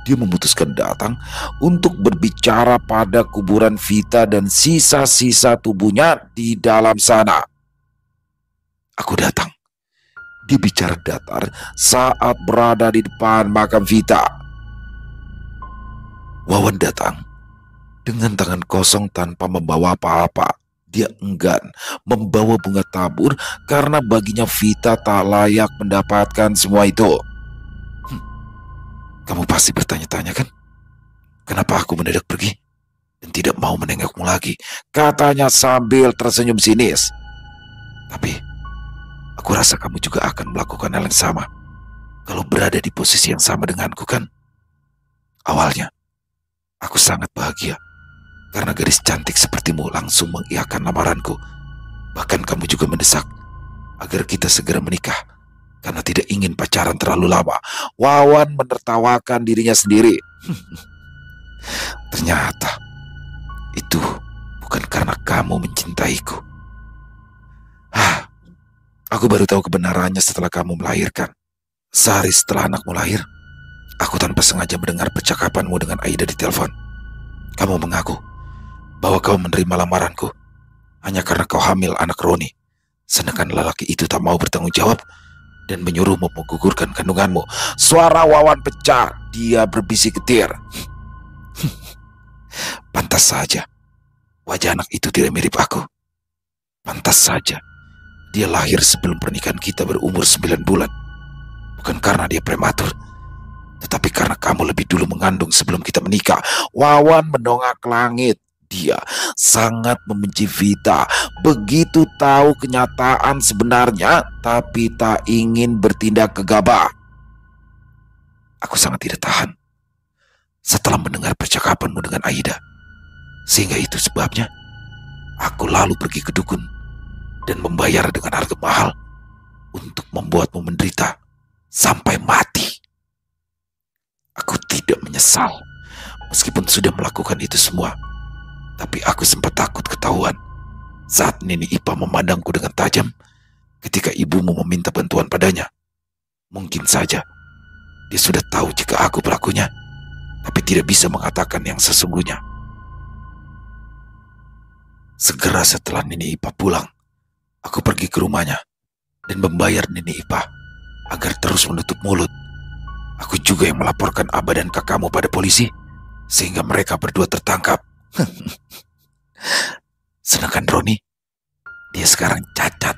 Dia memutuskan datang untuk berbicara pada kuburan Vita dan sisa-sisa tubuhnya di dalam sana. Aku datang. Dia bicara datar saat berada di depan makam Vita. Wawan datang dengan tangan kosong tanpa membawa apa-apa. Dia enggan membawa bunga tabur karena baginya Vita tak layak mendapatkan semua itu. Kamu pasti bertanya-tanya kan? Kenapa aku mendadak pergi dan tidak mau menengokmu lagi? Katanya sambil tersenyum sinis. Tapi aku rasa kamu juga akan melakukan hal yang sama kalau berada di posisi yang sama denganku kan? Awalnya, aku sangat bahagia karena gadis cantik sepertimu langsung mengiyakan lamaranku. Bahkan kamu juga mendesak agar kita segera menikah karena tidak ingin pacaran terlalu lama. Wawan menertawakan dirinya sendiri. Ternyata itu bukan karena kamu mencintaiku. Aku baru tahu kebenarannya setelah kamu melahirkan. Sehari setelah anakmu lahir, aku tanpa sengaja mendengar percakapanmu dengan Aida di telepon. Kamu mengaku bahwa kau menerima lamaranku hanya karena kau hamil anak Roni, sedangkan lelaki itu tak mau bertanggung jawab dan menyuruhmu menggugurkan kandunganmu. Suara Wawan pecah. Dia berbisik getir. Pantas saja wajah anak itu tidak mirip aku. Pantas saja dia lahir sebelum pernikahan kita berumur 9 bulan. Bukan karena dia prematur, tetapi karena kamu lebih dulu mengandung sebelum kita menikah. Wawan mendongak ke langit. Dia sangat membenci Vita. Begitu tahu kenyataan sebenarnya, tapi tak ingin bertindak gegabah. Aku sangat tidak tahan setelah mendengar percakapanmu dengan Aida. Sehingga itu sebabnya aku lalu pergi ke dukun dan membayar dengan harga mahal untuk membuatmu menderita sampai mati. Aku tidak menyesal meskipun sudah melakukan itu semua. Tapi aku sempat takut ketahuan saat Nenek Ipa memandangku dengan tajam ketika ibumu meminta bantuan padanya. Mungkin saja dia sudah tahu jika aku pelakunya, tapi tidak bisa mengatakan yang sesungguhnya. Segera setelah Nini Ipa pulang, aku pergi ke rumahnya dan membayar Nini Ipa agar terus menutup mulut. Aku juga yang melaporkan Abah dan kakakmu pada polisi, sehingga mereka berdua tertangkap. Sedangkan Roni, dia sekarang cacat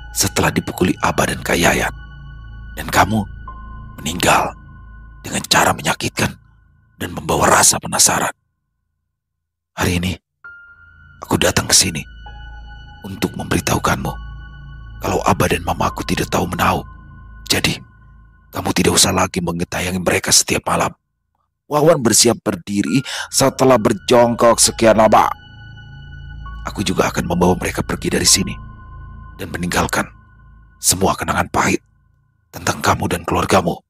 setelah dipukuli Abah dan Kak Yayan. Dan kamu meninggal dengan cara menyakitkan dan membawa rasa penasaran. Hari ini, aku datang ke sini untuk memberitahukanmu kalau Abah dan Mamaku tidak tahu menahu. Jadi, kamu tidak usah lagi mengetayangi mereka setiap malam. Wawan bersiap berdiri setelah berjongkok sekian lama. Aku juga akan membawa mereka pergi dari sini dan meninggalkan semua kenangan pahit tentang kamu dan keluargamu.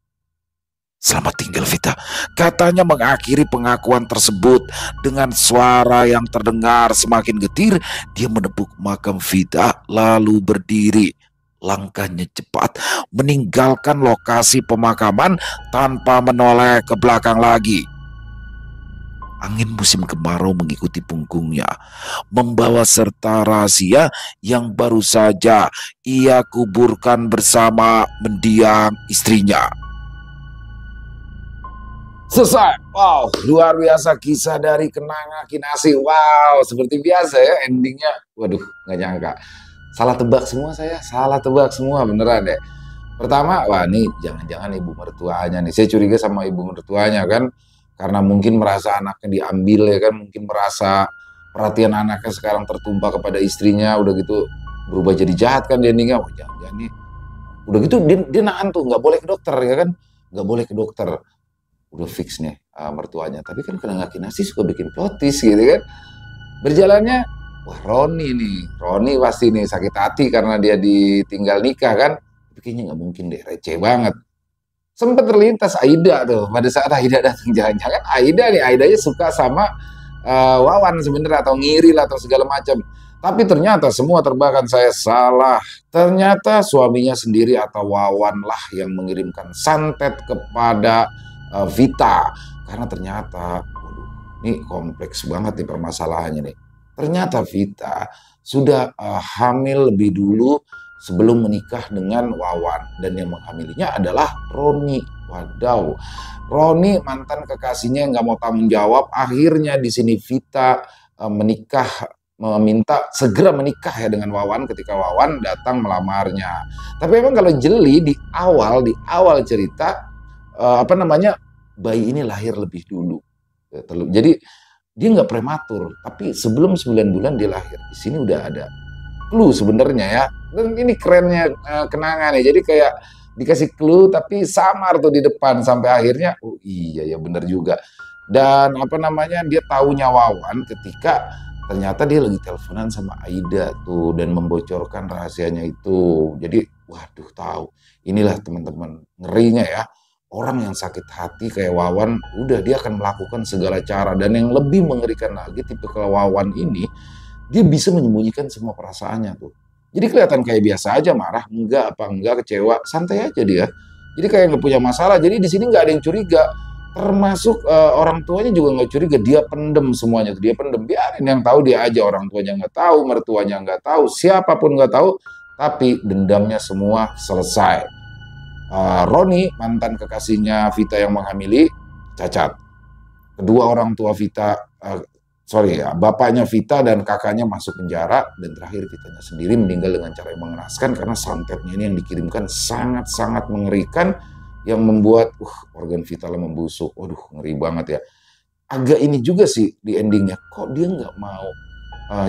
Selamat tinggal, Vita. Katanya mengakhiri pengakuan tersebut dengan suara yang terdengar semakin getir. Dia menepuk makam Vita lalu berdiri. Langkahnya cepat meninggalkan lokasi pemakaman tanpa menoleh ke belakang lagi. Angin musim kemarau mengikuti punggungnya, membawa serta rahasia yang baru saja ia kuburkan bersama mendiang istrinya. Selesai. Wow, luar biasa kisah dari Kenanga Kinasih. Wow, seperti biasa ya endingnya. Waduh, nggak nyangka. Salah tebak semua saya, salah tebak semua beneran deh. Pertama, wah nih jangan-jangan ibu mertuanya nih. Saya curiga sama ibu mertuanya kan, karena mungkin merasa anaknya diambil ya kan, mungkin merasa perhatian anaknya sekarang tertumpah kepada istrinya, udah gitu berubah jadi jahat kan dia endingnya. Wah jangan-jangan nih, udah gitu dia nahan tuh, nggak boleh ke dokter ya kan, nggak boleh ke dokter. Udah fix nih mertuanya. Tapi kan Kenanga Kinasih suka bikin plot twist gitu kan. Berjalannya, wah Roni pasti nih sakit hati karena dia ditinggal nikah kan. Tapi kayaknya nggak mungkin deh, receh banget. Sempat terlintas Aida tuh, pada saat Aida datang, jangan-jangan Aidanya suka sama Wawan sebenarnya, atau ngiri lah atau segala macam. Tapi ternyata semua tebakan saya salah. Ternyata suaminya sendiri atau Wawan lah yang mengirimkan santet kepada Vita. Karena ternyata, waduh, ini kompleks banget nih permasalahannya nih. Ternyata Vita sudah hamil lebih dulu sebelum menikah dengan Wawan. Dan yang menghamilinya adalah Roni. Wadaw, Roni mantan kekasihnya yang nggak mau tanggung jawab. Akhirnya di sini Vita meminta segera menikah ya dengan Wawan ketika Wawan datang melamarnya. Tapi emang kalau jeli di awal cerita, bayi ini lahir lebih dulu. Jadi dia nggak prematur, tapi sebelum 9 bulan dia lahir. Di sini udah ada clue sebenarnya ya. Dan ini kerennya Kenangan ya. Jadi kayak dikasih clue tapi samar tuh di depan sampai akhirnya oh iya ya bener juga. Dan dia taunya Wawan ketika ternyata dia lagi teleponan sama Aida tuh dan membocorkan rahasianya itu. Jadi waduh tahu. Inilah teman-teman ngerinya ya. Orang yang sakit hati kayak Wawan, udah dia akan melakukan segala cara. Dan yang lebih mengerikan lagi, tipikal Wawan ini, dia bisa menyembunyikan semua perasaannya tuh. Jadi kelihatan kayak biasa aja, marah, enggak, kecewa, santai aja dia. Jadi kayak nggak punya masalah, jadi di sini nggak ada yang curiga. Termasuk orang tuanya juga nggak curiga, dia pendem semuanya. Dia pendem, biarin yang tahu dia aja, orang tuanya nggak tahu, mertuanya nggak tahu, siapapun nggak tahu, tapi dendamnya semua selesai. Roni, mantan kekasihnya Vita yang menghamili, cacat. Kedua orang tua Vita, bapaknya Vita dan kakaknya masuk penjara, dan terakhir Vitanya sendiri meninggal dengan cara yang mengenaskan karena santetnya ini yang dikirimkan sangat-sangat mengerikan yang membuat organ vitalnya membusuk. Waduh, ngeri banget ya. Agak ini juga sih di endingnya, kok dia nggak mau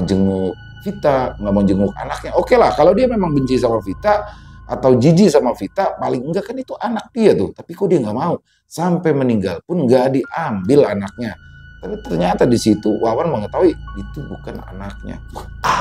jenguk Vita, nggak mau jenguk anaknya. Oke lah, kalau dia memang benci sama Vita atau jijik sama Vita, paling enggak kan itu anak dia tuh. Tapi kok dia nggak mau, sampai meninggal pun nggak diambil anaknya. Tapi ternyata di situ Wawan mengetahui itu bukan anaknya.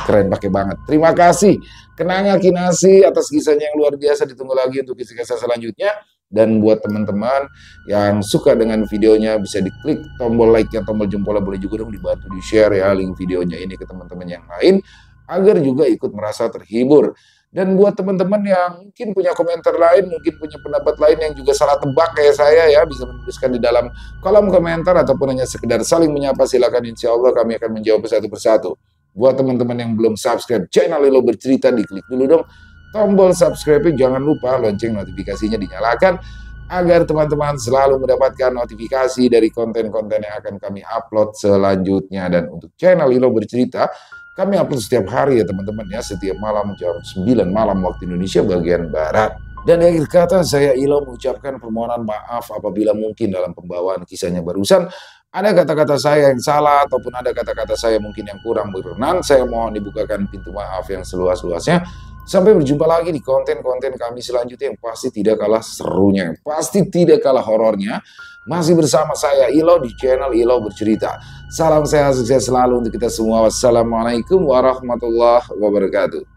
Keren pakai banget. Terima kasih Kenanga Kinasih atas kisahnya yang luar biasa. Ditunggu lagi untuk kisah-kisah selanjutnya. Dan buat teman-teman yang suka dengan videonya, bisa diklik tombol like-nya, tombol jempolnya, boleh juga dong dibantu di-share ya link videonya ini ke teman-teman yang lain agar juga ikut merasa terhibur. Dan buat teman-teman yang mungkin punya komentar lain, mungkin punya pendapat lain yang juga salah tebak kayak saya ya, bisa menuliskan di dalam kolom komentar ataupun hanya sekedar saling menyapa, silakan, insya Allah kami akan menjawab satu persatu. Buat teman-teman yang belum subscribe channel Ilo Bercerita, diklik dulu dong tombol subscribe-nya, jangan lupa lonceng notifikasinya dinyalakan agar teman-teman selalu mendapatkan notifikasi dari konten-konten yang akan kami upload selanjutnya. Dan untuk channel Ilo Bercerita, kami upload setiap hari ya teman-teman ya, setiap malam jam 9 malam waktu Indonesia bagian Barat. Dan di akhir kata, saya Ilo mengucapkan permohonan maaf apabila mungkin dalam pembawaan kisahnya barusan ada kata-kata saya yang salah ataupun ada kata-kata saya mungkin yang kurang berkenan. Saya mohon dibukakan pintu maaf yang seluas-luasnya. Sampai berjumpa lagi di konten-konten kami selanjutnya yang pasti tidak kalah serunya, yang pasti tidak kalah horornya. Masih bersama saya Ilo di channel Ilo Bercerita. Salam sehat, sukses selalu untuk kita semua. Wassalamualaikum warahmatullahi wabarakatuh.